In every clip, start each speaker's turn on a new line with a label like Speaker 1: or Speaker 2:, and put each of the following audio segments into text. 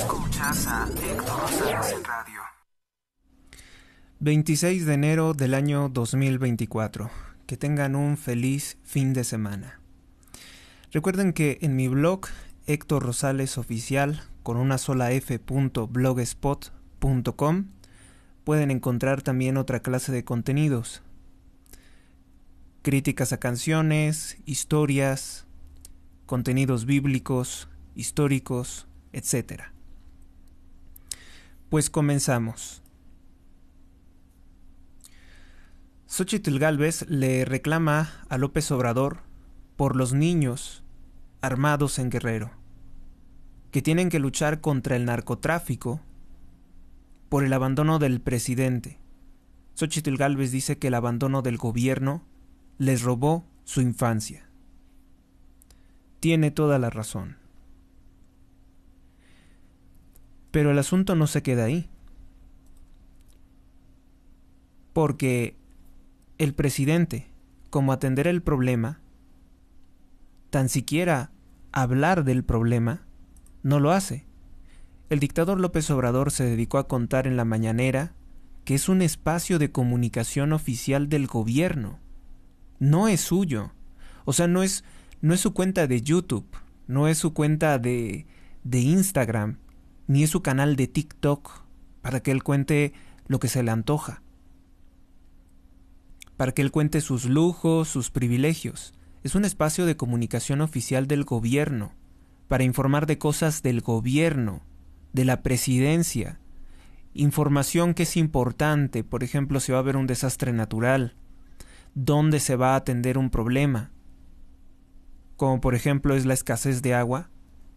Speaker 1: Escuchas a Héctor Rosales en radio.
Speaker 2: 26 de enero del año 2024. Que tengan un feliz fin de semana. Recuerden que en mi blog Héctor Rosales Oficial con una sola f.blogspot.com pueden encontrar también otra clase de contenidos. Críticas a canciones, historias, contenidos bíblicos, históricos, etc. Pues comenzamos. Xóchitl Gálvez le reclama a López Obrador por los niños armados en Guerrero, que tienen que luchar contra el narcotráfico por el abandono del presidente. Xóchitl Gálvez dice que el abandono del gobierno les robó su infancia. Tiene toda la razón. Pero el asunto no se queda ahí. Porque el presidente, como atender el problema, tan siquiera hablar del problema, no lo hace. El dictador López Obrador se dedicó a contar en la mañanera que es un espacio de comunicación oficial del gobierno. No es suyo. O sea, no es su cuenta de YouTube, no es su cuenta de Instagram, ni es su canal de TikTok para que él cuente lo que se le antoja, para que él cuente sus lujos, sus privilegios. Es un espacio de comunicación oficial del gobierno, para informar de cosas del gobierno, de la presidencia, información que es importante, por ejemplo, si va a haber un desastre natural, dónde se va a atender un problema, como por ejemplo es la escasez de agua,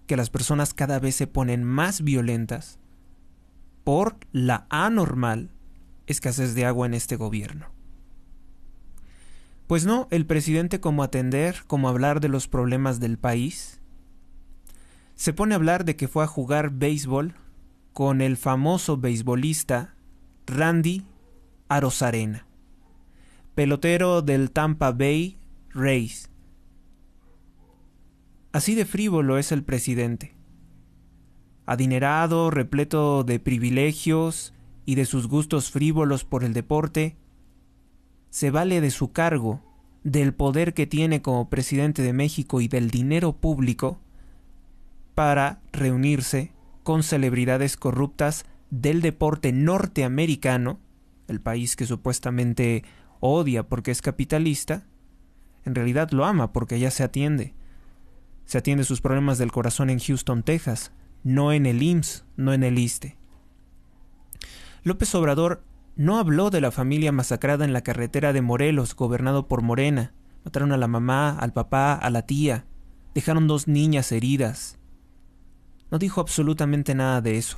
Speaker 2: que las personas cada vez se ponen más violentas por la anormal escasez de agua en este gobierno. Pues no, el presidente como hablar de los problemas del país, se pone a hablar de que fue a jugar béisbol con el famoso beisbolista Randy Arozarena, pelotero del Tampa Bay Rays. Así de frívolo es el presidente. Adinerado, repleto de privilegios y de sus gustos frívolos por el deporte, se vale de su cargo, del poder que tiene como presidente de México y del dinero público para reunirse con celebridades corruptas del deporte norteamericano, el país que supuestamente odia porque es capitalista. En realidad lo ama porque allá se atiende sus problemas del corazón en Houston, Texas, no en el IMSS, no en el ISSSTE. López Obrador no habló de la familia masacrada en la carretera de Morelos, gobernado por Morena. Mataron a la mamá, al papá, a la tía. Dejaron 2 niñas heridas. No dijo absolutamente nada de eso.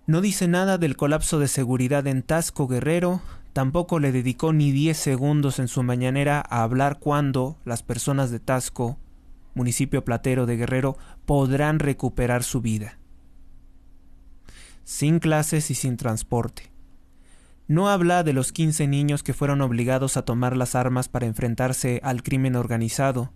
Speaker 2: No dice nada del colapso de seguridad en Taxco, Guerrero. Tampoco le dedicó ni 10 segundos en su mañanera a hablar cuándo las personas de Taxco, municipio platero de Guerrero, podrán recuperar su vida. Sin clases y sin transporte. No habla de los 15 niños que fueron obligados a tomar las armas para enfrentarse al crimen organizado,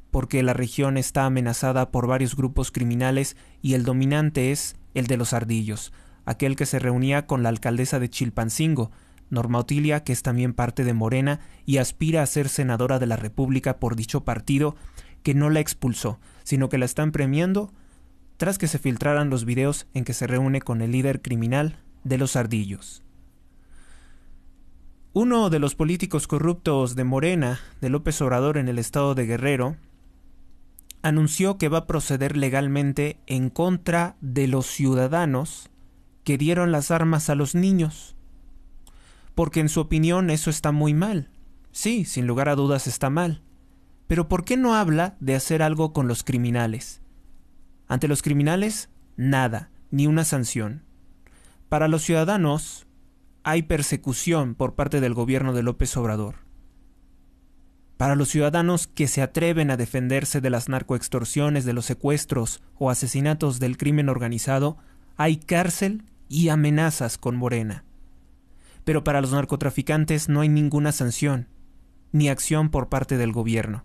Speaker 2: porque la región está amenazada por varios grupos criminales y el dominante es el de los Ardillos, aquel que se reunía con la alcaldesa de Chilpancingo, Norma Otilia, que es también parte de Morena y aspira a ser senadora de la República por dicho partido, que no la expulsó, sino que la están premiando tras que se filtraran los videos en que se reúne con el líder criminal de los Ardillos. Uno de los políticos corruptos de Morena, de López Obrador en el estado de Guerrero, anunció que va a proceder legalmente en contra de los ciudadanos que dieron las armas a los niños, porque en su opinión eso está muy mal. Sí, sin lugar a dudas está mal. Pero ¿por qué no habla de hacer algo con los criminales? Ante los criminales, nada, ni una sanción. Para los ciudadanos, hay persecución por parte del gobierno de López Obrador. Para los ciudadanos que se atreven a defenderse de las narcoextorsiones, de los secuestros o asesinatos del crimen organizado, hay cárcel y amenazas con Morena. Pero para los narcotraficantes no hay ninguna sanción, ni acción por parte del gobierno.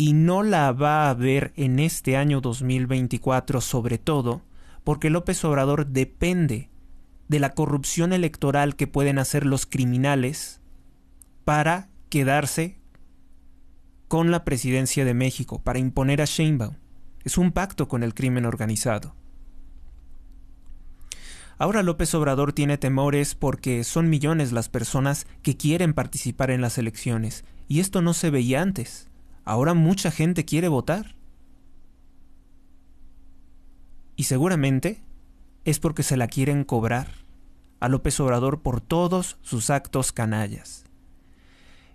Speaker 2: Y no la va a haber en este año 2024, sobre todo porque López Obrador depende de la corrupción electoral que pueden hacer los criminales para quedarse con la presidencia de México, para imponer a Sheinbaum. Es un pacto con el crimen organizado. Ahora López Obrador tiene temores porque son millones las personas que quieren participar en las elecciones, y esto no se veía antes. Ahora mucha gente quiere votar. Y seguramente es porque se la quieren cobrar a López Obrador por todos sus actos canallas.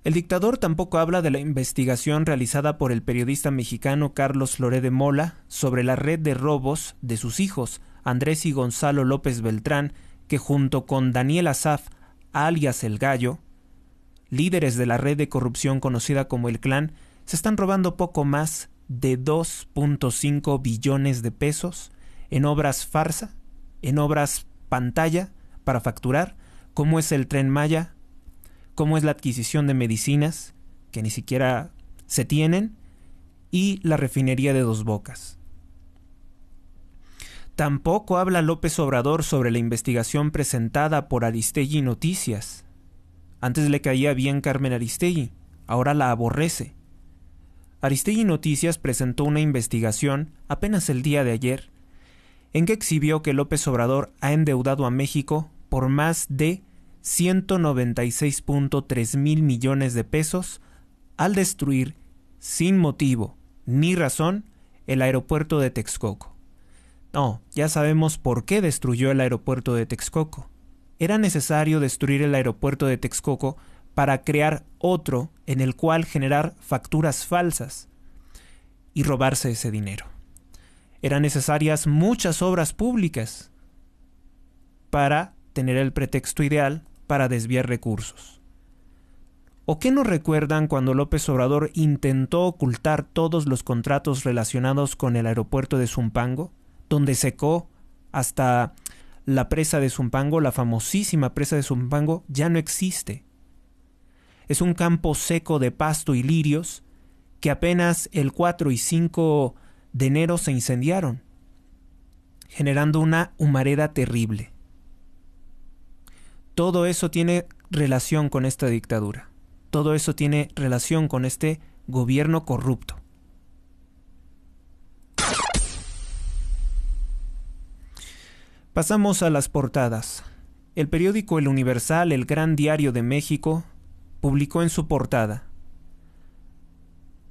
Speaker 2: El dictador tampoco habla de la investigación realizada por el periodista mexicano Carlos Loret de Mola sobre la red de robos de sus hijos, Andrés y Gonzalo López Beltrán, que junto con Daniel Asaf, alias El Gallo, líderes de la red de corrupción conocida como el Clan, se están robando poco más de 2.5 billones de pesos en obras farsa, en obras pantalla para facturar, como es el Tren Maya, como es la adquisición de medicinas, que ni siquiera se tienen, y la refinería de Dos Bocas. Tampoco habla López Obrador sobre la investigación presentada por Aristegui Noticias. Antes le caía bien Carmen Aristegui, ahora la aborrece. Aristegui Noticias presentó una investigación apenas el día de ayer, en que exhibió que López Obrador ha endeudado a México por más de 196.3 mil millones de pesos al destruir, sin motivo ni razón, el aeropuerto de Texcoco. No, ya sabemos por qué destruyó el aeropuerto de Texcoco. Era necesario destruir el aeropuerto de Texcoco para crear otro en el cual generar facturas falsas y robarse ese dinero. Eran necesarias muchas obras públicas para tener el pretexto ideal para desviar recursos. ¿O qué nos recuerdan cuando López Obrador intentó ocultar todos los contratos relacionados con el aeropuerto de Zumpango, donde secó hasta la presa de Zumpango, la famosísima presa de Zumpango, ya no existe? Es un campo seco de pasto y lirios que apenas el 4 y 5 de enero se incendiaron, generando una humareda terrible. Todo eso tiene relación con esta dictadura. Todo eso tiene relación con este gobierno corrupto. Pasamos a las portadas. El periódico El Universal, el gran diario de México, publicó en su portada: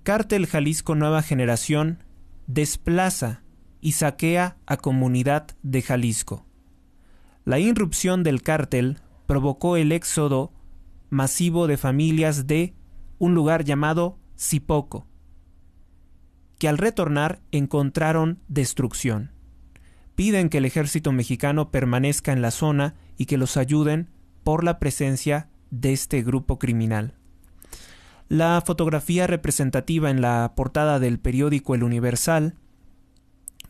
Speaker 2: Cártel Jalisco Nueva Generación desplaza y saquea a comunidad de Jalisco. La irrupción del cártel provocó el éxodo masivo de familias de un lugar llamado Zipoco, que al retornar encontraron destrucción. Piden que el ejército mexicano permanezca en la zona y que los ayuden por la presencia de este grupo criminal. La fotografía representativa en la portada del periódico El Universal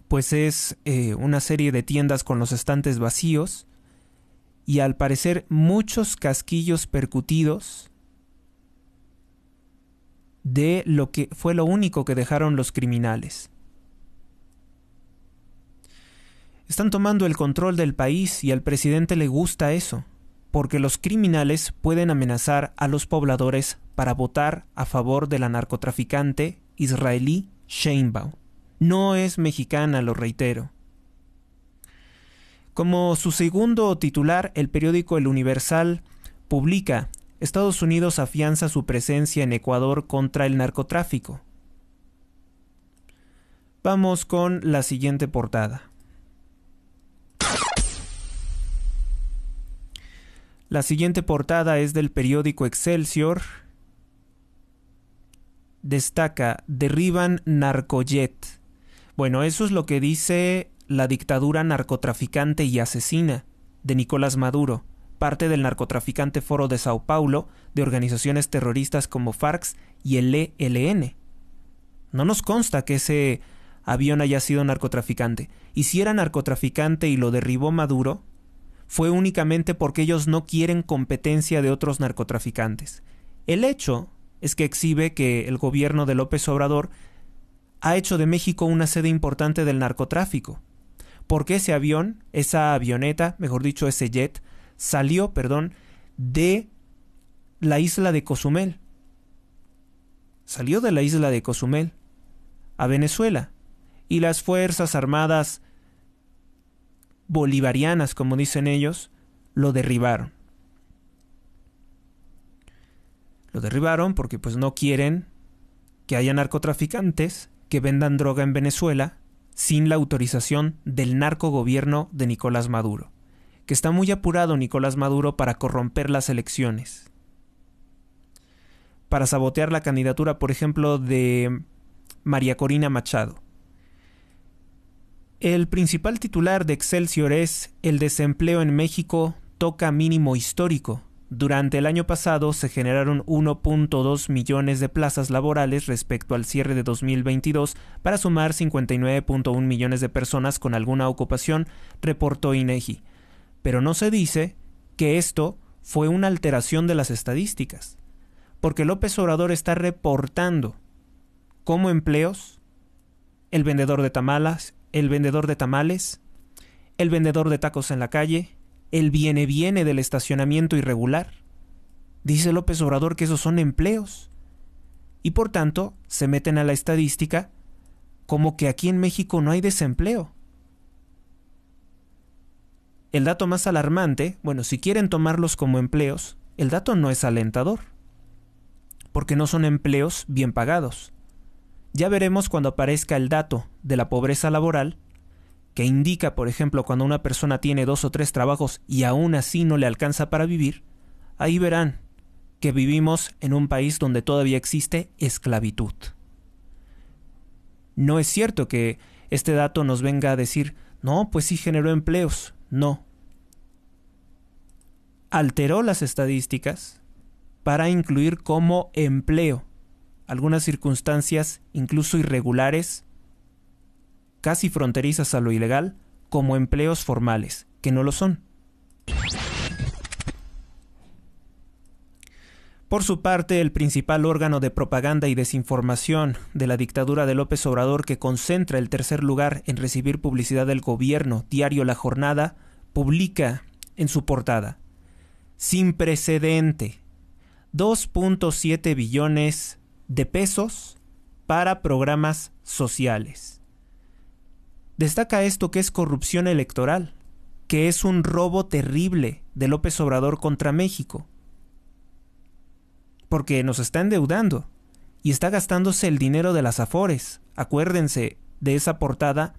Speaker 2: pues es una serie de tiendas con los estantes vacíos y al parecer muchos casquillos percutidos de lo que fue lo único que dejaron los criminales. Están tomando el control del país y al presidente le gusta eso, porque los criminales pueden amenazar a los pobladores para votar a favor de la narcotraficante israelí Sheinbaum. No es mexicana, lo reitero. Como su segundo titular, el periódico El Universal publica: Estados Unidos afianza su presencia en Ecuador contra el narcotráfico. Vamos con la siguiente portada. La siguiente portada es del periódico Excelsior. Destaca: derriban narcojet. Bueno, eso es lo que dice la dictadura narcotraficante y asesina de Nicolás Maduro, parte del narcotraficante Foro de Sao Paulo, de organizaciones terroristas como FARC y el ELN. No nos consta que ese avión haya sido narcotraficante. Y si era narcotraficante y lo derribó Maduro, fue únicamente porque ellos no quieren competencia de otros narcotraficantes. El hecho es que exhibe que el gobierno de López Obrador ha hecho de México una sede importante del narcotráfico. porque ese avión, esa avioneta, mejor dicho, ese jet, salió, de la isla de Cozumel. Salió de la isla de Cozumel a Venezuela, y las Fuerzas Armadas bolivarianas, como dicen ellos, lo derribaron. Lo derribaron porque pues no quieren que haya narcotraficantes que vendan droga en Venezuela sin la autorización del narcogobierno de Nicolás Maduro, que está muy apurado Nicolás Maduro para corromper las elecciones, para sabotear la candidatura, por ejemplo, de María Corina Machado. El principal titular de Excelsior es: el desempleo en México toca mínimo histórico. Durante el año pasado se generaron 1.2 millones de plazas laborales respecto al cierre de 2022 para sumar 59.1 millones de personas con alguna ocupación, reportó INEGI. Pero no se dice que esto fue una alteración de las estadísticas, porque López Obrador está reportando como empleos el vendedor de tamales, el vendedor de tacos en la calle, el viene del estacionamiento irregular. Dice López Obrador que esos son empleos. Y por tanto, se meten a la estadística como que aquí en México no hay desempleo. El dato más alarmante, bueno, si quieren tomarlos como empleos, el dato no es alentador, porque no son empleos bien pagados. Ya veremos cuando aparezca el dato de la pobreza laboral, que indica, por ejemplo, cuando una persona tiene 2 o 3 trabajos y aún así no le alcanza para vivir. Ahí verán que vivimos en un país donde todavía existe esclavitud. No es cierto que este dato nos venga a decir, no, pues sí generó empleos. No. Alteró las estadísticas para incluir como empleo algunas circunstancias incluso irregulares, casi fronterizas a lo ilegal, como empleos formales, que no lo son. Por su parte, el principal órgano de propaganda y desinformación de la dictadura de López Obrador, que concentra el tercer lugar en recibir publicidad del gobierno, diario La Jornada, publica en su portada: sin precedente, 2.7 billones de pesos para programas sociales. Destaca esto que es corrupción electoral, que es un robo terrible de López Obrador contra México, porque nos está endeudando y está gastándose el dinero de las Afores. Acuérdense de esa portada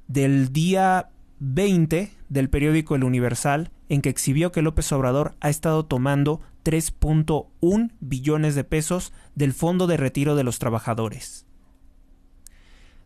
Speaker 2: del día 20 del periódico El Universal, en que exhibió que López Obrador ha estado tomando 3.1 billones de pesos del Fondo de Retiro de los Trabajadores.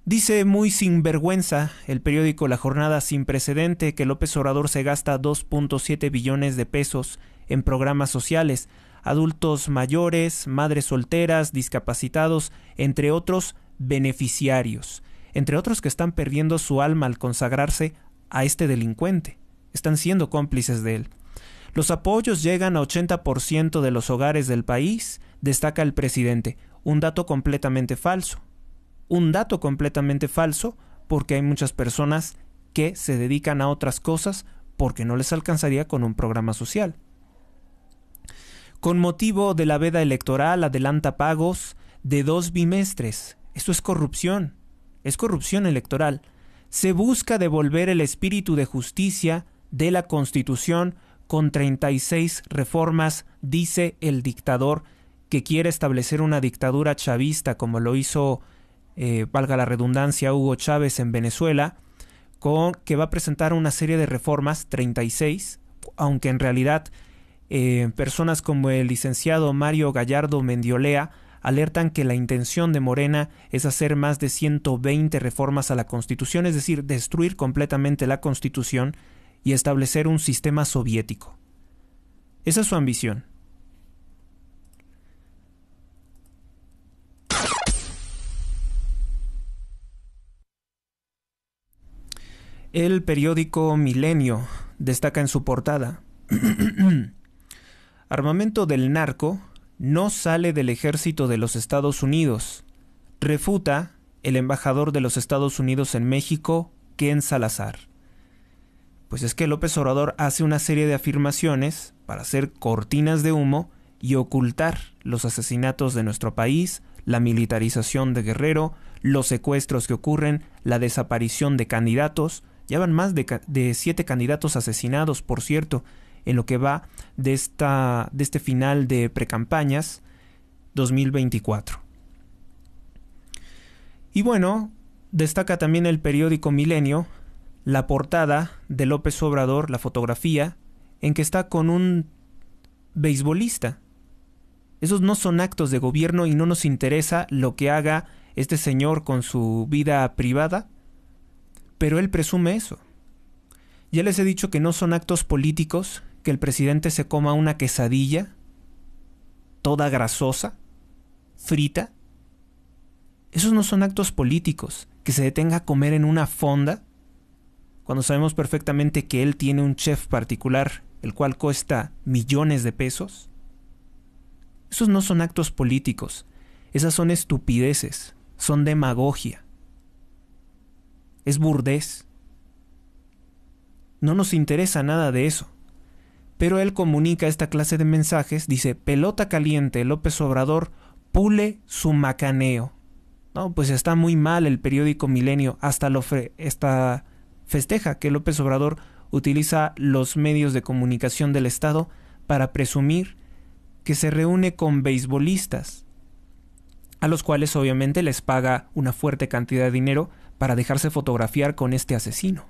Speaker 2: Dice muy sinvergüenza el periódico La Jornada, sin precedente, que López Obrador se gasta 2.7 billones de pesos en programas sociales, adultos mayores, madres solteras, discapacitados, entre otros beneficiarios, entre otros que están perdiendo su alma al consagrarse a este delincuente. Están siendo cómplices de él. Los apoyos llegan a 80% de los hogares del país, destaca el presidente. Un dato completamente falso. Un dato completamente falso, porque hay muchas personas que se dedican a otras cosas porque no les alcanzaría con un programa social. Con motivo de la veda electoral, adelanta pagos de 2 bimestres. Esto es corrupción electoral. Se busca devolver el espíritu de justicia de la Constitución con 36 reformas, dice el dictador, que quiere establecer una dictadura chavista como lo hizo, valga la redundancia, Hugo Chávez en Venezuela, que va a presentar una serie de reformas, 36, aunque en realidad personas como el licenciado Mario Gallardo Mendiolea alertan que la intención de Morena es hacer más de 120 reformas a la Constitución, es decir, destruir completamente la Constitución y establecer un sistema soviético. Esa es su ambición. El periódico Milenio destaca en su portada: armamento del narco no sale del ejército de los Estados Unidos. Refuta el embajador de los Estados Unidos en México, Ken Salazar. Pues es que López Obrador hace una serie de afirmaciones para hacer cortinas de humo y ocultar los asesinatos de nuestro país, la militarización de Guerrero, los secuestros que ocurren, la desaparición de candidatos. Ya van más de 7 candidatos asesinados, por cierto, en lo que va de este final de precampañas 2024. Y bueno, destaca también el periódico Milenio la portada de López Obrador, la fotografía, en que está con un beisbolista. Esos no son actos de gobierno y no nos interesa lo que haga este señor con su vida privada, pero él presume eso. Ya les he dicho que no son actos políticos que el presidente se coma una quesadilla toda grasosa, frita. Esos no son actos políticos, que se detenga a comer en una fonda, cuando sabemos perfectamente que él tiene un chef particular, el cual cuesta millones de pesos. Esos no son actos políticos, esas son estupideces, son demagogia. Es burdez. No nos interesa nada de eso. Pero él comunica esta clase de mensajes, dice, pelota caliente, López Obrador pule su macaneo. No, pues está muy mal el periódico Milenio, hasta festeja que López Obrador utiliza los medios de comunicación del Estado para presumir que se reúne con beisbolistas, a los cuales obviamente les paga una fuerte cantidad de dinero para dejarse fotografiar con este asesino.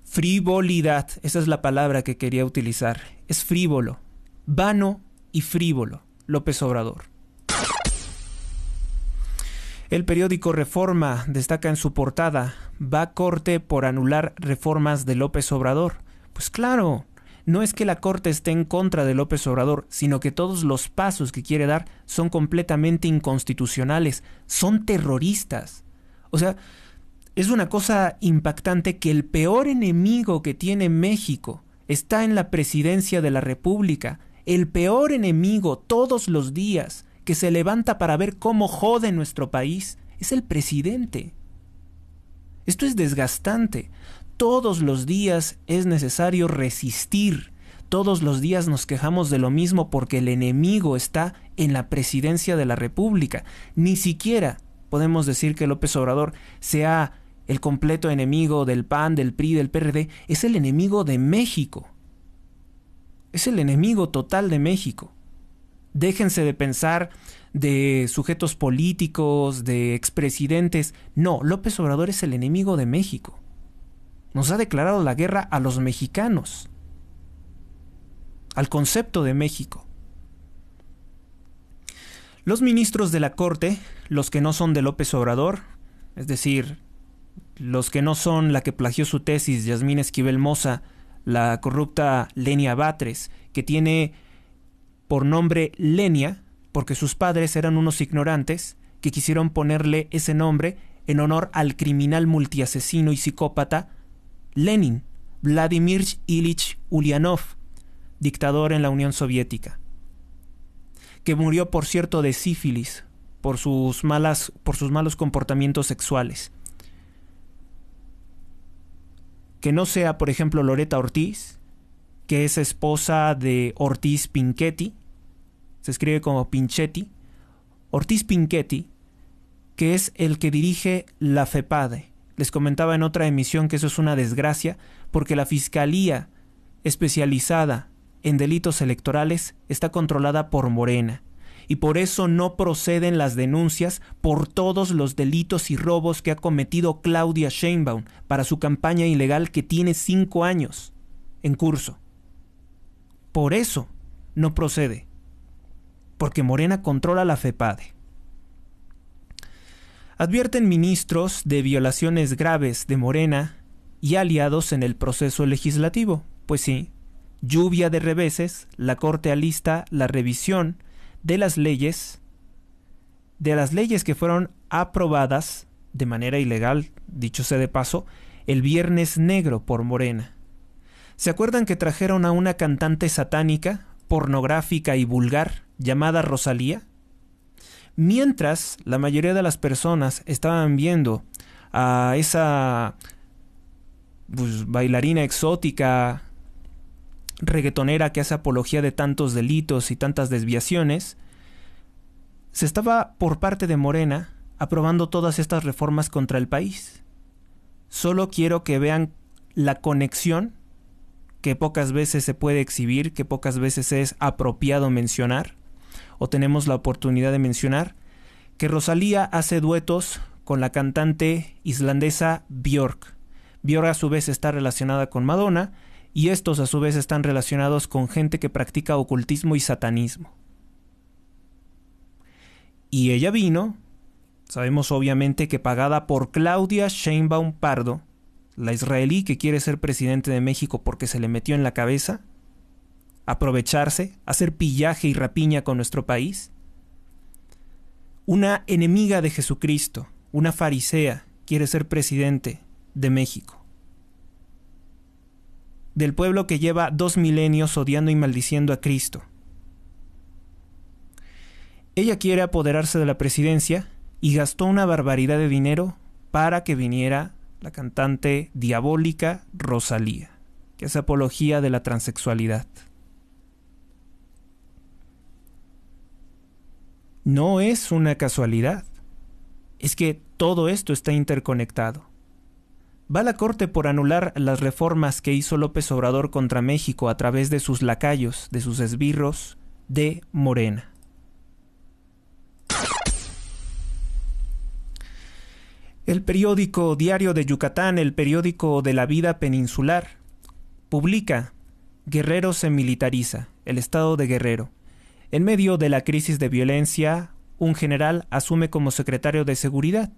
Speaker 2: Frivolidad, esa es la palabra que quería utilizar. Es frívolo, vano y frívolo, López Obrador. El periódico Reforma destaca en su portada, va a corte por anular reformas de López Obrador. Pues claro, no es que la corte esté en contra de López Obrador, sino que todos los pasos que quiere dar son completamente inconstitucionales, son terroristas. O sea, es una cosa impactante que el peor enemigo que tiene México está en la presidencia de la República. El peor enemigo todos los días que se levanta para ver cómo jode nuestro país es el presidente. Esto es desgastante. Todos los días es necesario resistir. Todos los días nos quejamos de lo mismo porque el enemigo está en la presidencia de la República. Ni siquiera podemos decir que López Obrador sea el completo enemigo del PAN, del PRI, del PRD. Es el enemigo de México. Es el enemigo total de México. Déjense de pensar de sujetos políticos, de expresidentes. No, López Obrador es el enemigo de México. Nos ha declarado la guerra a los mexicanos, al concepto de México. Los ministros de la Corte, los que no son de López Obrador, es decir, los que no son la que plagió su tesis, Yasmín Esquivel Moza, la corrupta Lenia Batres, que tiene por nombre Lenia, porque sus padres eran unos ignorantes que quisieron ponerle ese nombre en honor al criminal multiasesino y psicópata Lenin, Vladimir Ilich Ulyanov, dictador en la Unión Soviética, que murió, por cierto, de sífilis por sus malos comportamientos sexuales. Que no sea, por ejemplo, Loretta Ortiz, que es esposa de Ortiz Pinchetti, se escribe como Pinchetti, Ortiz Pinchetti, que es el que dirige la FEPADE. Les comentaba en otra emisión que eso es una desgracia, porque la Fiscalía especializada en delitos electorales está controlada por Morena, y por eso no proceden las denuncias por todos los delitos y robos que ha cometido Claudia Sheinbaum para su campaña ilegal que tiene 5 años en curso. Por eso no procede, porque Morena controla la FEPADE. Advierten ministros de violaciones graves de Morena y aliados en el proceso legislativo. Pues sí, lluvia de reveses, la Corte alista la revisión de las leyes que fueron aprobadas de manera ilegal, dicho sea de paso, el Viernes Negro por Morena. ¿Se acuerdan que trajeron a una cantante satánica, pornográfica y vulgar, llamada Rosalía? Mientras la mayoría de las personas estaban viendo a esa bailarina exótica, reggaetonera que hace apología de tantos delitos y tantas desviaciones, se estaba por parte de Morena aprobando todas estas reformas contra el país. Solo quiero que vean la conexión que pocas veces se puede exhibir, que pocas veces es apropiado mencionar, o tenemos la oportunidad de mencionar, que Rosalía hace duetos con la cantante islandesa Björk. Björk a su vez está relacionada con Madonna, y estos a su vez están relacionados con gente que practica ocultismo y satanismo. Y ella vino, sabemos obviamente que pagada por Claudia Sheinbaum Pardo, la israelí que quiere ser presidente de México porque se le metió en la cabeza aprovecharse, hacer pillaje y rapiña con nuestro país. Una enemiga de Jesucristo, una farisea, quiere ser presidente de México. Del pueblo que lleva 2 milenios odiando y maldiciendo a Cristo. Ella quiere apoderarse de la presidencia y gastó una barbaridad de dinero para que viniera la cantante diabólica Rosalía, que es apología de la transexualidad. No es una casualidad, es que todo esto está interconectado. Va a la Corte por anular las reformas que hizo López Obrador contra México a través de sus lacayos, de sus esbirros de Morena. El periódico Diario de Yucatán, el periódico de la vida peninsular, publica: Guerrero se militariza, el estado de Guerrero. En medio de la crisis de violencia, un general asume como secretario de seguridad.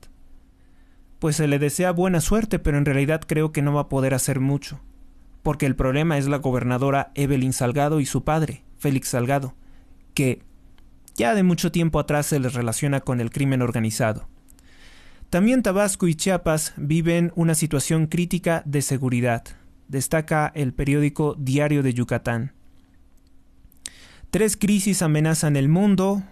Speaker 2: Pues se le desea buena suerte, pero en realidad creo que no va a poder hacer mucho, porque el problema es la gobernadora Evelyn Salgado y su padre, Félix Salgado, que ya de mucho tiempo atrás se les relaciona con el crimen organizado. También Tabasco y Chiapas viven una situación crítica de seguridad, destaca el periódico Diario de Yucatán. 3 crisis amenazan el mundo: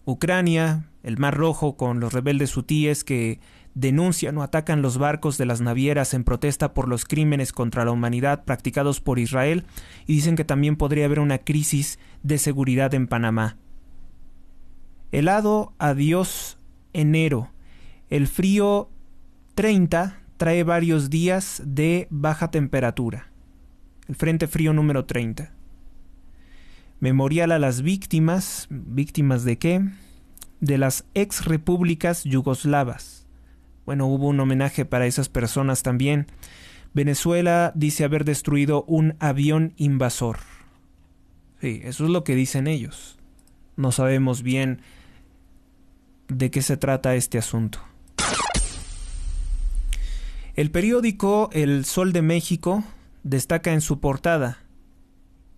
Speaker 2: Ucrania, el Mar Rojo con los rebeldes hutíes que denuncian o atacan los barcos de las navieras en protesta por los crímenes contra la humanidad practicados por Israel, y dicen que también podría haber una crisis de seguridad en Panamá. Helado adiós enero. El frío 30 trae varios días de baja temperatura. El Frente Frío número 30. Memorial a las víctimas. ¿Víctimas de qué? De las ex repúblicas yugoslavas. Bueno, hubo un homenaje para esas personas también. Venezuela dice haber destruido un avión invasor. Sí, eso es lo que dicen ellos. No sabemos bien de qué se trata este asunto. El periódico El Sol de México destaca en su portada: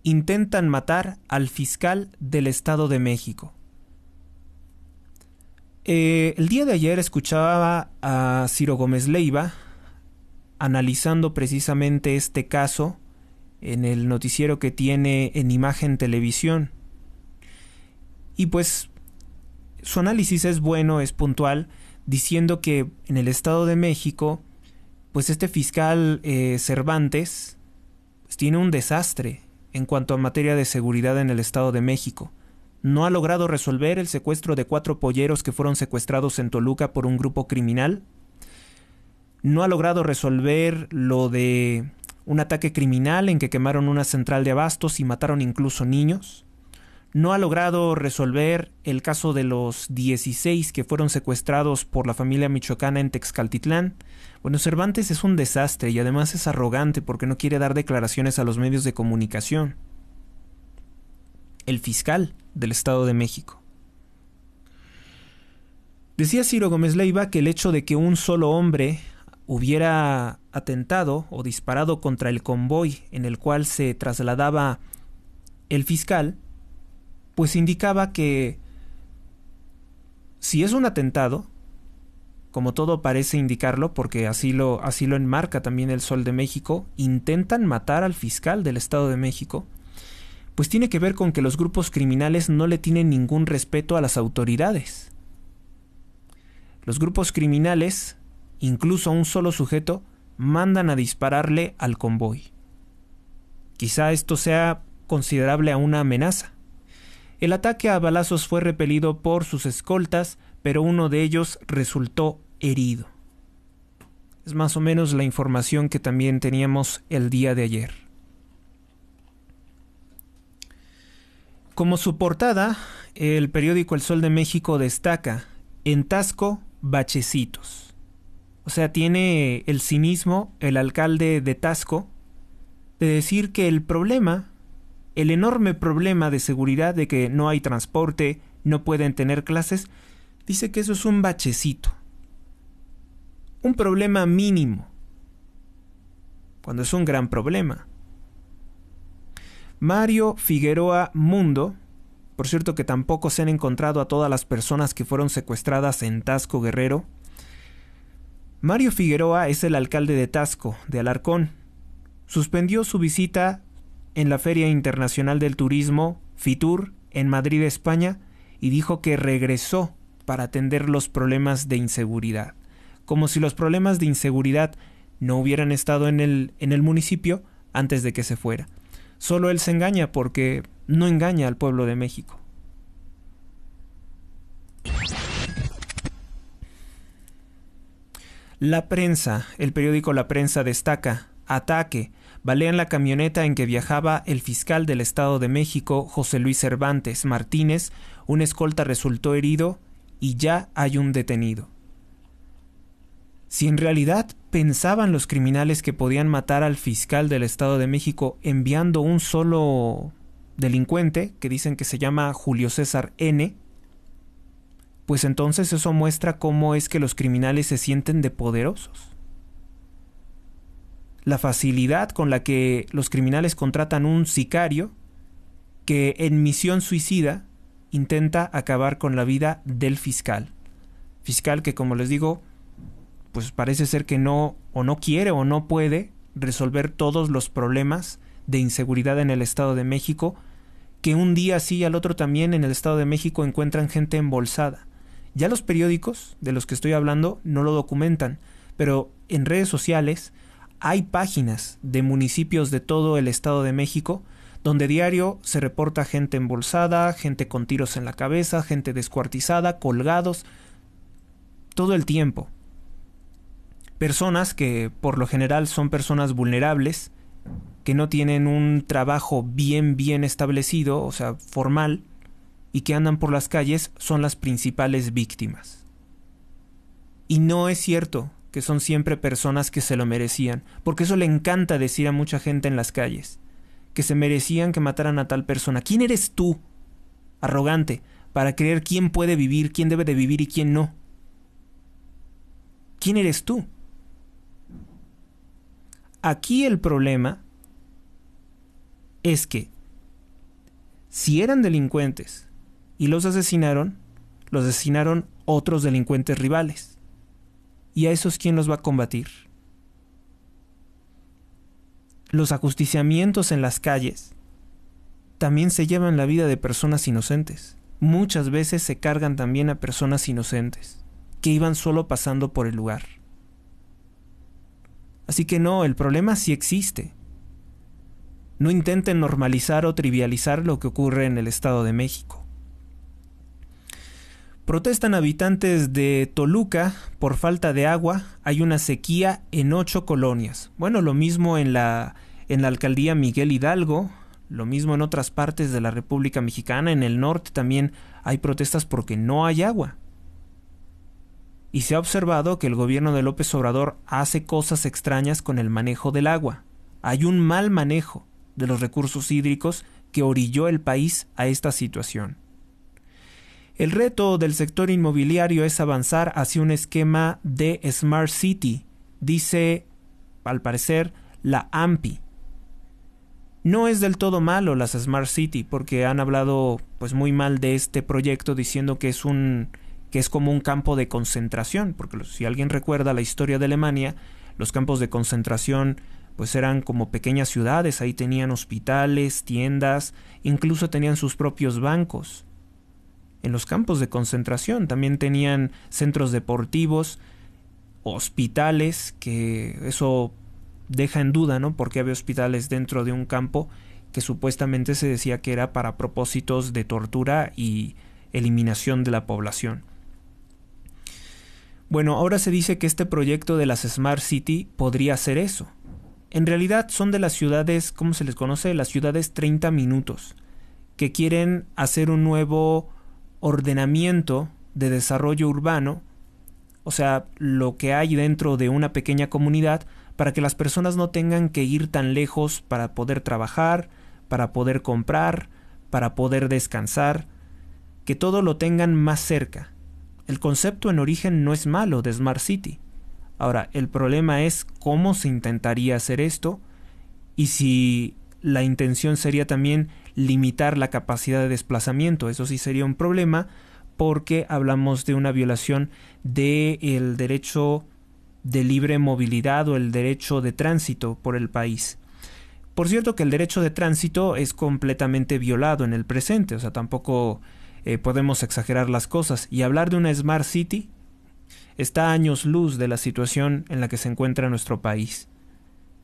Speaker 2: intentan matar al fiscal del Estado de México. El día de ayer escuchaba a Ciro Gómez Leiva analizando precisamente este caso en el noticiero que tiene en Imagen Televisión. Y pues su análisis es bueno, es puntual, diciendo que en el Estado de México, pues este fiscal Cervantes pues tiene un desastre en cuanto a materia de seguridad en el Estado de México. No ha logrado resolver el secuestro de 4 polleros que fueron secuestrados en Toluca por un grupo criminal. No ha logrado resolver lo de un ataque criminal en que quemaron una central de abastos y mataron incluso niños. No ha logrado resolver el caso de los 16 que fueron secuestrados por la familia michoacana en Texcaltitlán. Bueno, Cervantes es un desastre y además es arrogante porque no quiere dar declaraciones a los medios de comunicación. El fiscal del Estado de México. Decía Ciro Gómez Leiva que el hecho de que un solo hombre hubiera atentado o disparado contra el convoy en el cual se trasladaba el fiscal, pues indicaba que si es un atentado, como todo parece indicarlo, porque así lo enmarca también El Sol de México, intentan matar al fiscal del Estado de México, pues tiene que ver con que los grupos criminales no le tienen ningún respeto a las autoridades. Los grupos criminales incluso a un solo sujeto, mandan a dispararle al convoy. Quizá esto sea considerable a una amenaza. El ataque a balazos fue repelido por sus escoltas, pero uno de ellos resultó herido. Es más o menos la información que también teníamos el día de ayer. Como su portada, el periódico El Sol de México destaca: en Taxco, bachecitos. O sea, tiene el cinismo el alcalde de Taxco de decir que el problema, el enorme problema de seguridad de que no hay transporte, no pueden tener clases, dice que eso es un bachecito. Un problema mínimo, cuando es un gran problema. Mario Figueroa Mundo, por cierto que tampoco se han encontrado a todas las personas que fueron secuestradas en Taxco, Guerrero. Mario Figueroa es el alcalde de Taxco, de Alarcón. Suspendió su visita en la Feria Internacional del Turismo, FITUR, en Madrid, España, y dijo que regresó para atender los problemas de inseguridad. Como si los problemas de inseguridad no hubieran estado en el municipio antes de que se fuera. Solo él se engaña porque no engaña al pueblo de México. La Prensa, el periódico La Prensa destaca: ataque, balean la camioneta en que viajaba el fiscal del Estado de México, José Luis Cervantes Martínez, un escolta resultó herido y ya hay un detenido. Si en realidad pensaban los criminales que podían matar al fiscal del Estado de México enviando un solo delincuente, que dicen que se llama Julio César N., pues entonces eso muestra cómo es que los criminales se sienten de poderosos. La facilidad con la que los criminales contratan un sicario que en misión suicida intenta acabar con la vida del fiscal. Fiscal que, como les digo, pues parece ser que no quiere o no puede resolver todos los problemas de inseguridad en el Estado de México, que un día sí y al otro también en el Estado de México encuentran gente embolsada. Ya los periódicos de los que estoy hablando no lo documentan, pero en redes sociales hay páginas de municipios de todo el Estado de México donde diario se reporta gente embolsada, gente con tiros en la cabeza, gente descuartizada, colgados, todo el tiempo. Personas que por lo general son personas vulnerables, que no tienen un trabajo bien establecido, o sea, formal, y que andan por las calles, son las principales víctimas. Y no es cierto que son siempre personas que se lo merecían, porque eso le encanta decir a mucha gente en las calles, que se merecían que mataran a tal persona. ¿Quién eres tú, arrogante, para creer quién puede vivir, quién debe de vivir y quién no? ¿Quién eres tú? Aquí el problema es que si eran delincuentes y los asesinaron otros delincuentes rivales. ¿Y a esos quién los va a combatir? Los ajusticiamientos en las calles también se llevan la vida de personas inocentes. Muchas veces se cargan también a personas inocentes que iban solo pasando por el lugar. Así que no, el problema sí existe. No intenten normalizar o trivializar lo que ocurre en el Estado de México. Protestan habitantes de Toluca por falta de agua. Hay una sequía en 8 colonias. Bueno, lo mismo en la alcaldía Miguel Hidalgo, lo mismo en otras partes de la República Mexicana. En el norte también hay protestas porque no hay agua. Y se ha observado que el gobierno de López Obrador hace cosas extrañas con el manejo del agua. Hay un mal manejo de los recursos hídricos que orilló el país a esta situación. El reto del sector inmobiliario es avanzar hacia un esquema de Smart City, dice, al parecer, la AMPI. No es del todo malo las Smart City, porque han hablado pues muy mal de este proyecto, diciendo que es como un campo de concentración, porque si alguien recuerda la historia de Alemania, los campos de concentración pues eran como pequeñas ciudades, ahí tenían hospitales, tiendas, incluso tenían sus propios bancos. En los campos de concentración también tenían centros deportivos. hospitales, que eso deja en duda, ¿no? Porque había hospitales dentro de un campo que supuestamente se decía que era para propósitos de tortura y eliminación de la población. Bueno, ahora se dice que este proyecto de las Smart City podría ser eso. En realidad son de las ciudades, ¿cómo se les conoce? Las ciudades 30 minutos, que quieren hacer un nuevo ordenamiento de desarrollo urbano, o sea, lo que hay dentro de una pequeña comunidad, para que las personas no tengan que ir tan lejos para poder trabajar, para poder comprar, para poder descansar, que todo lo tengan más cerca. El concepto en origen no es malo de Smart City. Ahora, el problema es cómo se intentaría hacer esto y si la intención sería también limitar la capacidad de desplazamiento. Eso sí sería un problema porque hablamos de una violación del derecho de libre movilidad o el derecho de tránsito por el país. Por cierto que el derecho de tránsito es completamente violado en el presente, o sea, tampoco podemos exagerar las cosas. Y hablar de una Smart City está a años luz de la situación en la que se encuentra nuestro país.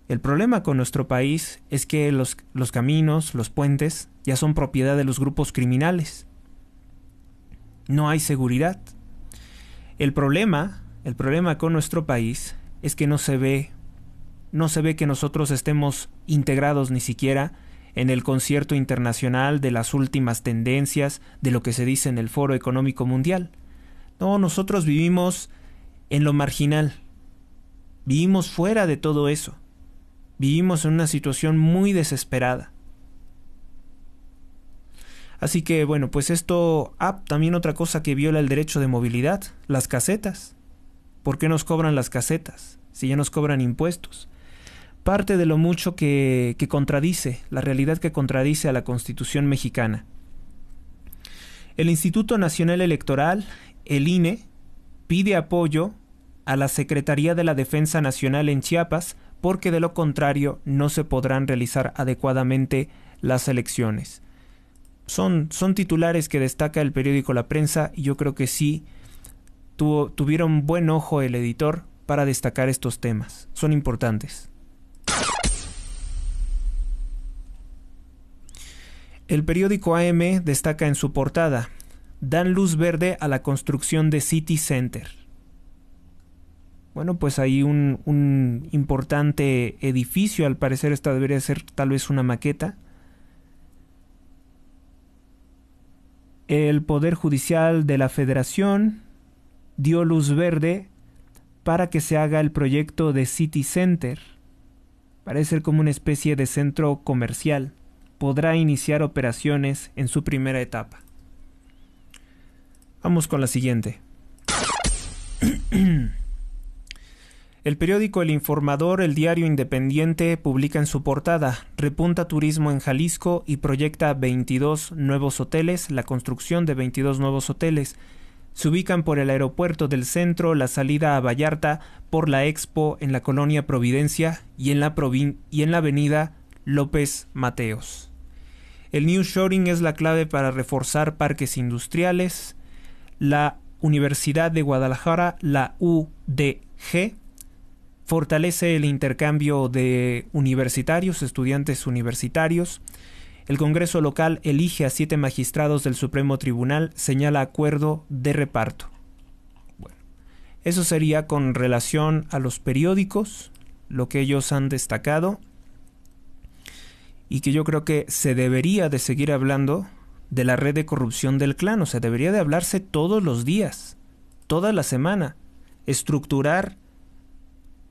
Speaker 2: El problema con nuestro país es que los caminos, los puentes, ya son propiedad de los grupos criminales. No hay seguridad. El problema con nuestro país es que no se ve que nosotros estemos integrados ni siquiera en el concierto internacional de las últimas tendencias de lo que se dice en el Foro Económico Mundial. No, nosotros vivimos en lo marginal. Vivimos fuera de todo eso. Vivimos en una situación muy desesperada. Así que, bueno, pues esto... también otra cosa que viola el derecho de movilidad, las casetas. ¿Por qué nos cobran las casetas si ya nos cobran impuestos? Parte de lo mucho que contradice, la realidad que contradice a la Constitución mexicana. El Instituto Nacional Electoral, el INE, pide apoyo a la Secretaría de la Defensa Nacional en Chiapas porque de lo contrario no se podrán realizar adecuadamente las elecciones. Son titulares que destaca el periódico La Prensa y yo creo que sí tuvieron buen ojo el editor para destacar estos temas. Son importantes. El periódico AM destaca en su portada: dan luz verde a la construcción de City Center. Bueno, pues hay un importante edificio, al parecer esta debería ser tal vez una maqueta. El Poder Judicial de la Federación dio luz verde para que se haga el proyecto de City Center. Parece ser como una especie de centro comercial. Podrá iniciar operaciones en su primera etapa. Vamos con la siguiente. El periódico El Informador, el diario independiente, publica en su portada: repunta turismo en Jalisco y proyecta 22 nuevos hoteles, la construcción de 22 nuevos hoteles. Se ubican por el aeropuerto del centro, la salida a Vallarta, por la Expo en la colonia Providencia y en la avenida López Mateos. El nearshoring es la clave para reforzar parques industriales. La Universidad de Guadalajara, la UDG, fortalece el intercambio de universitarios, estudiantes universitarios. El Congreso local elige a 7 magistrados del Supremo Tribunal, señala acuerdo de reparto. Bueno, eso sería con relación a los periódicos, lo que ellos han destacado, y que yo creo que se debería de seguir hablando de la red de corrupción del clan. O sea, debería de hablarse todos los días, toda la semana, estructurar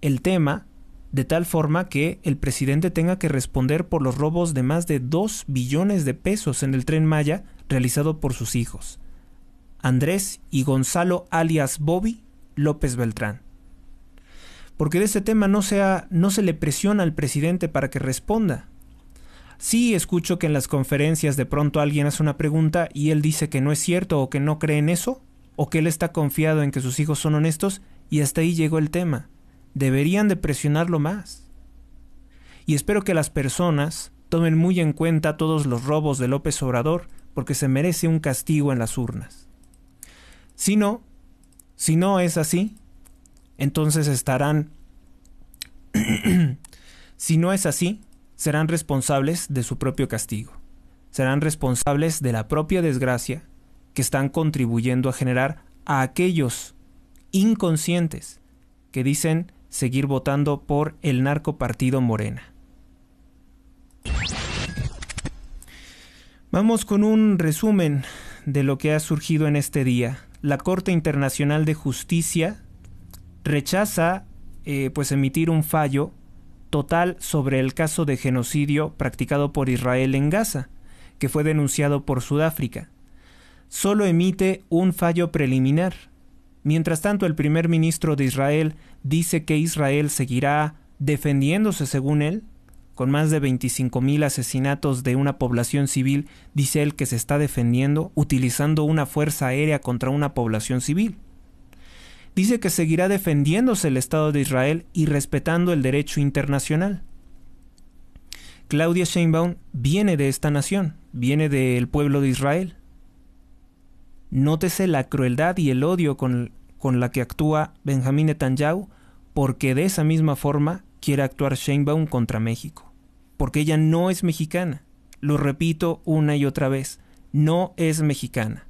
Speaker 2: el tema de tal forma que el presidente tenga que responder por los robos de más de 2 billones de pesos en el Tren Maya realizado por sus hijos, Andrés y Gonzalo alias Bobby López Beltrán. Porque de ese tema no se le presiona al presidente para que responda. Sí, escucho que en las conferencias de pronto alguien hace una pregunta y él dice que no es cierto o que no cree en eso, o que él está confiado en que sus hijos son honestos, y hasta ahí llegó el tema. Deberían de presionarlo más. Y espero que las personas tomen muy en cuenta todos los robos de López Obrador, porque se merece un castigo en las urnas. Si no es así, entonces estarán, si no es así, serán responsables de su propio castigo. Serán responsables de la propia desgracia que están contribuyendo a generar a aquellos inconscientes que dicen seguir votando por el narcopartido Morena. Vamos con un resumen de lo que ha surgido en este día. La Corte Internacional de Justicia rechaza emitir un fallo total sobre el caso de genocidio practicado por Israel en Gaza, que fue denunciado por Sudáfrica. Solo emite un fallo preliminar. Mientras tanto, el primer ministro de Israel dice que Israel seguirá defendiéndose, según él, con más de 25,000 asesinatos de una población civil. Dice él que se está defendiendo utilizando una fuerza aérea contra una población civil. Dice que seguirá defendiéndose el Estado de Israel y respetando el derecho internacional. Claudia Sheinbaum viene de esta nación, viene del pueblo de Israel. Nótese la crueldad y el odio con la que actúa Benjamín Netanyahu, porque de esa misma forma quiere actuar Sheinbaum contra México. Porque ella no es mexicana. Lo repito una y otra vez, no es mexicana.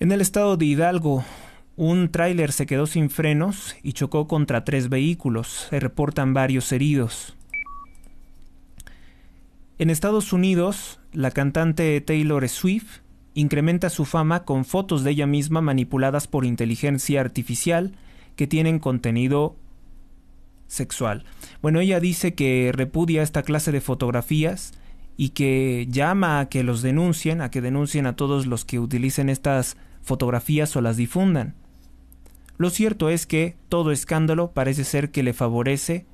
Speaker 2: En el estado de Hidalgo, un tráiler se quedó sin frenos y chocó contra 3 vehículos. Se reportan varios heridos. En Estados Unidos, la cantante Taylor Swift incrementa su fama con fotos de ella misma manipuladas por inteligencia artificial que tienen contenido sexual. Bueno, ella dice que repudia esta clase de fotografías y que llama a que los denuncien, a que denuncien a todos los que utilicen estas fotografías o las difundan. Lo cierto es que todo escándalo parece ser que le favorece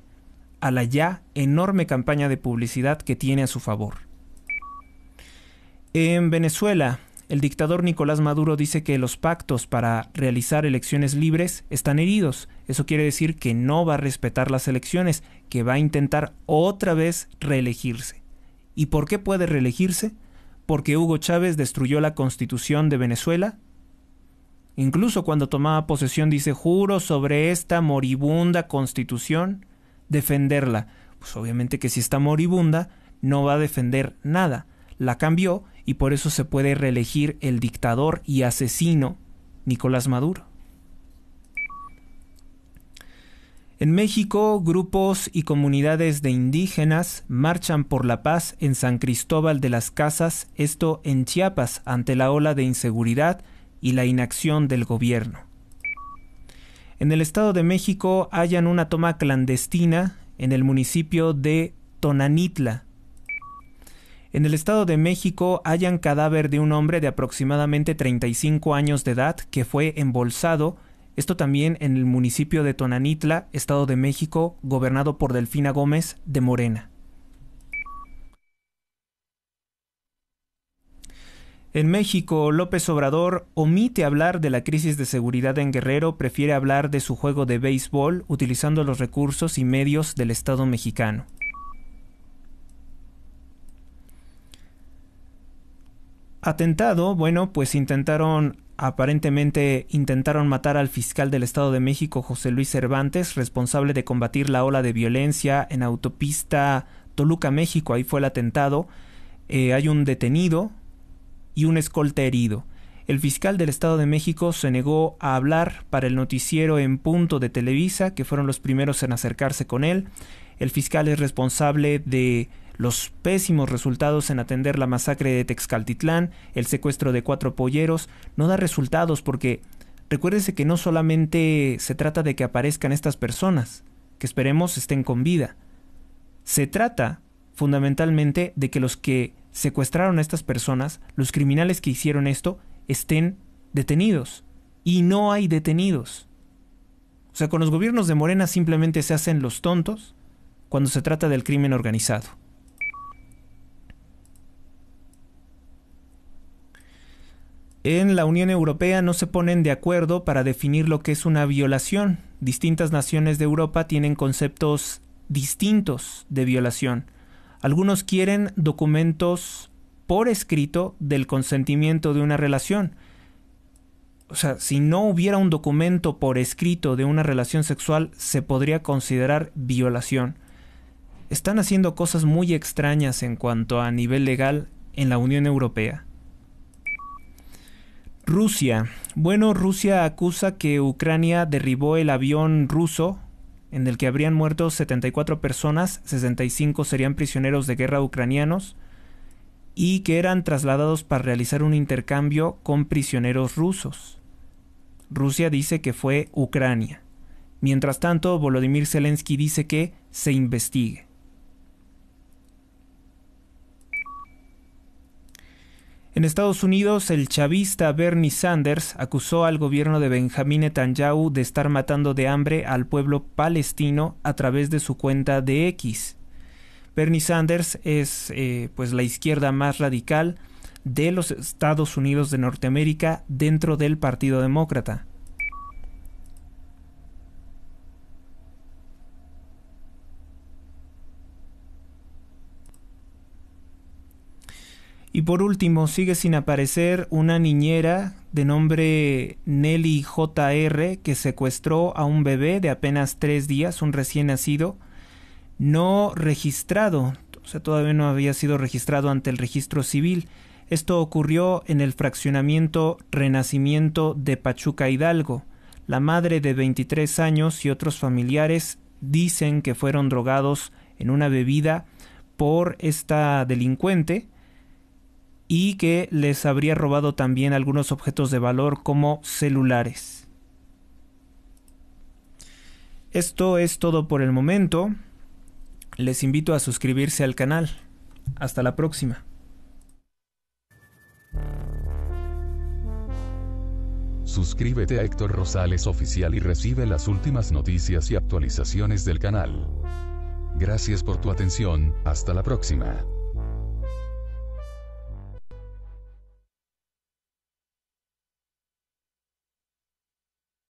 Speaker 2: a la ya enorme campaña de publicidad que tiene a su favor. En Venezuela, el dictador Nicolás Maduro dice que los pactos para realizar elecciones libres están heridos. Eso quiere decir que no va a respetar las elecciones, que va a intentar otra vez reelegirse. ¿Y por qué puede reelegirse? Porque Hugo Chávez destruyó la Constitución de Venezuela. Incluso cuando tomaba posesión dice: juro sobre esta moribunda Constitución defenderla. Pues obviamente que si está moribunda no va a defender nada. La cambió y por eso se puede reelegir el dictador y asesino Nicolás Maduro. En México, grupos y comunidades de indígenas marchan por la paz en San Cristóbal de las Casas, esto en Chiapas, ante la ola de inseguridad y la inacción del gobierno. En el Estado de México hallan una toma clandestina en el municipio de Tonanitla. En el Estado de México hallan cadáver de un hombre de aproximadamente 35 años de edad que fue embolsado, esto también en el municipio de Tonanitla, Estado de México, gobernado por Delfina Gómez de Morena. En México, López Obrador omite hablar de la crisis de seguridad en Guerrero, prefiere hablar de su juego de béisbol utilizando los recursos y medios del Estado mexicano. Atentado, bueno, pues aparentemente intentaron matar al fiscal del Estado de México, José Luis Cervantes, responsable de combatir la ola de violencia en autopista Toluca, México. Ahí fue el atentado. Hay un detenido y un escolta herido. El fiscal del Estado de México se negó a hablar para el noticiero En Punto de Televisa, que fueron los primeros en acercarse con él. El fiscal es responsable de los pésimos resultados en atender la masacre de Texcaltitlán, el secuestro de 4 polleros. No da resultados porque recuérdese que no solamente se trata de que aparezcan estas personas, que esperemos estén con vida. Se trata fundamentalmente de que los que secuestraron a estas personas, los criminales que hicieron esto, estén detenidos. Y no hay detenidos. O sea, con los gobiernos de Morena simplemente se hacen los tontos cuando se trata del crimen organizado. En la Unión Europea no se ponen de acuerdo para definir lo que es una violación. Distintas naciones de Europa tienen conceptos distintos de violación. Algunos quieren documentos por escrito del consentimiento de una relación. o sea, si no hubiera un documento por escrito de una relación sexual, se podría considerar violación. Están haciendo cosas muy extrañas en cuanto a nivel legal en la Unión Europea. Rusia. Bueno, Rusia acusa que Ucrania derribó el avión ruso en el que habrían muerto 74 personas, 65 serían prisioneros de guerra ucranianos, y que eran trasladados para realizar un intercambio con prisioneros rusos. Rusia dice que fue Ucrania. Mientras tanto, Volodymyr Zelensky dice que se investigue. En Estados Unidos, el chavista Bernie Sanders acusó al gobierno de Benjamín Netanyahu de estar matando de hambre al pueblo palestino a través de su cuenta de X. Bernie Sanders es pues la izquierda más radical de los Estados Unidos de Norteamérica dentro del Partido Demócrata. Y por último, sigue sin aparecer una niñera de nombre Nelly J.R. que secuestró a un bebé de apenas 3 días, un recién nacido, no registrado, o sea, todavía no había sido registrado ante el registro civil. Esto ocurrió en el fraccionamiento Renacimiento de Pachuca, Hidalgo. La madre de 23 años y otros familiares dicen que fueron drogados en una bebida por esta delincuente, y que les habría robado también algunos objetos de valor como celulares. Esto es todo por el momento. Les invito a suscribirse al canal. Hasta la próxima.
Speaker 3: Suscríbete a Héctor Rosales Oficial y recibe las últimas noticias y actualizaciones del canal. Gracias por tu atención, hasta la próxima.